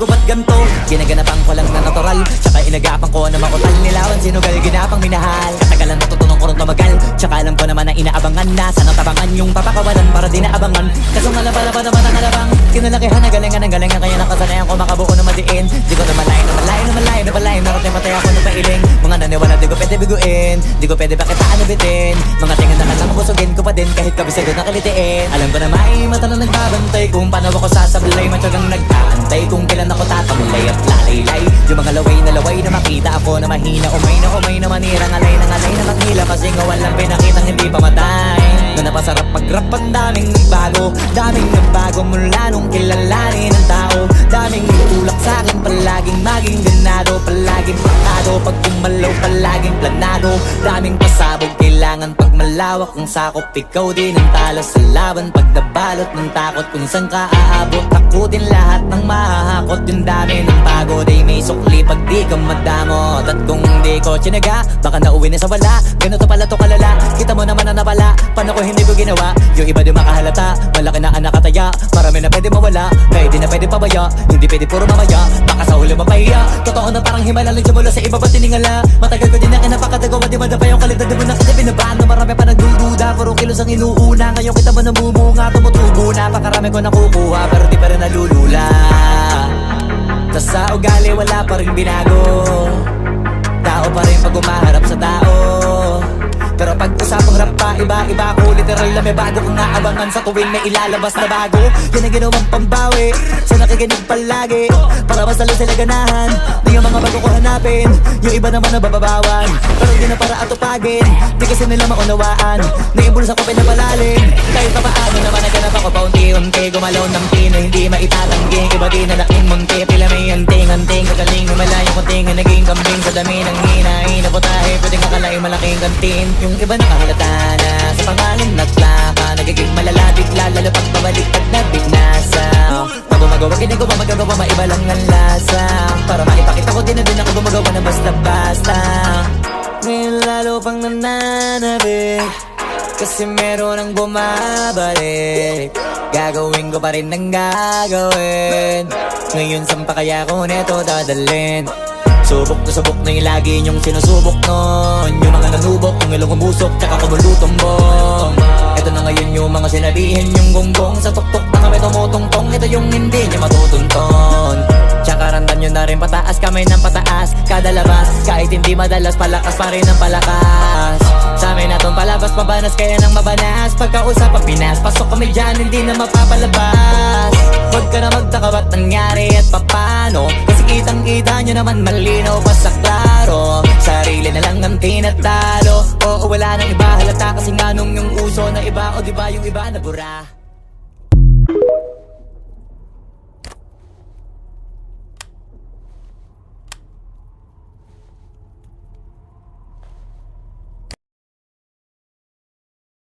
ko ba't ganto? Ginaganapan ko lang na natural, tsaka inagapan ko na makutal. Nilawan sinugal, ginapang minahal. Katagalan natutunan ko rin tumagal, tsaka alam ko naman na inaabangan na. Sana tabangan yung papakawalan para di naabangan. Kaso nga lang pala naman ang alabang kinalakihan na galingan ng galingan, kaya nakasanayan ko makabuo na madiin. Di ko na malayo, na malayo, na malayo, na malayo. Narating patay ako ng pailing. Mga naniwala di ko pwede biguin, di ko pwede pakitaan na bitin. Mga tingin na lang busugin ko pa din kahit kabisado na kalitiin. Alam ko na may mata na nagbabantay kung paano ako sasablay. Matyagang nag-aantay kung kailan ako tatamulay at lalaylay. Yung mga laway na makita ako na mahina. Umay na manira, ngalay na maghila. Kasi nga walang pinakitang hindi pa matay. Na napasarap mag-rap, ang daming nagbago mula nung kilalanin ng tao. Daming nagtulak sa'kin, palaging maging ganado, palaging pakado. Pag kumalaw, palaging planado. Daming pasabog, kailangan pag malawak ang sakop. Ikaw din ang talo sa laban pag nabalot ng takot. Kung saan ka aabot, ako din lahat ng mahahakot. Yung dami ng pagod ay may sukli pag di ka madamot. At kung hindi ko tsinaga, baka nauwi na sa wala. Ganito pala to kalala, kita mo naman na napala. Paano ko hindi ko ginawa? Yung iba di makahalata, malaki na anak kataya. Marami na pwede mawala, pwede na pwede pabaya. Hindi pwede puro mamaya, baka sa huli mapahiya. Totoo na parang himala lang siya mula sa iba ba tiningala. Matagal ko din na kinapakatagawa, di madapa yung kalidad. Di mo na kita binabaan na marami pa nagdududa. Puro kilos ang inuuna, ngayon kita ba namumunga? Tumutubo na, pakarami ko nakukuha, pero di pa rin nalulula. Tas sa ugali wala pa rin binago, tao pa rin pag umaharap sa tao. Pero pag usapang rap pa, iba-iba ko. Literal na may bago kong naabangan sa tuwing may ilalabas na bago. Yan ang ginawang pambawi sa nakikinig palagi, para mas lalo sila ganahan. Di yung mga bago ko hanapin, yung iba naman nabababawan. Pero di na para atupagin, di kasi nila maunawaan. Naibulsa ko pinapalalim, kahit pa paano naman naganap ako paunti-unti. Gumalaw ng pino, hindi maitatanggi. Iba di na laking munti, pila may anting-anting. Kagaling humalayong kunting, naging kambing sa dami ng hinahin. Naputahe, pwedeng akalain malaking kantin. Yung iba nakahalata na sa pangalan at plaka, nagiging malala bigla, lalo pag pabaliktad na bignasa. Pag gumagawa, hindi ko pa magagawa, maiba lang ang lasa. Para maipakita ko din na din ako gumagawa na basta-basta. Ngayon lalo pang nananabik, kasi meron ang bumabalik. Gagawin ko pa rin ang gagawin. Ngayon saan pa kaya ko neto dadalhin? Subok na yung lagi niyong sinusubok nun. Yung mga nanubok, yung ilong umusok, tsaka kumulutumbong. Ito na ngayon yung mga sinabihin yung gonggong. Sa tuktok na kami tumutungtong, ito yung hindi niya matutunton. Tsaka randam nyo na rin pataas, kamay ng pataas kada labas, kahit hindi madalas, palakas pa rin ang palakas. Sa amin natong palabas, mabanas kaya nang mabanas. Pagkausap ang Pinas, pasok kami dyan, hindi na mapapalabas. Huwag ka na magtaka ba't nangyari at papano, kasi kitang-kita nyo naman malinaw pa sa klaro. Sarili na lang ang tinatalo, oo wala nang iba halata. Kasi nga nung yung uso na iba, o diba yung iba nabura.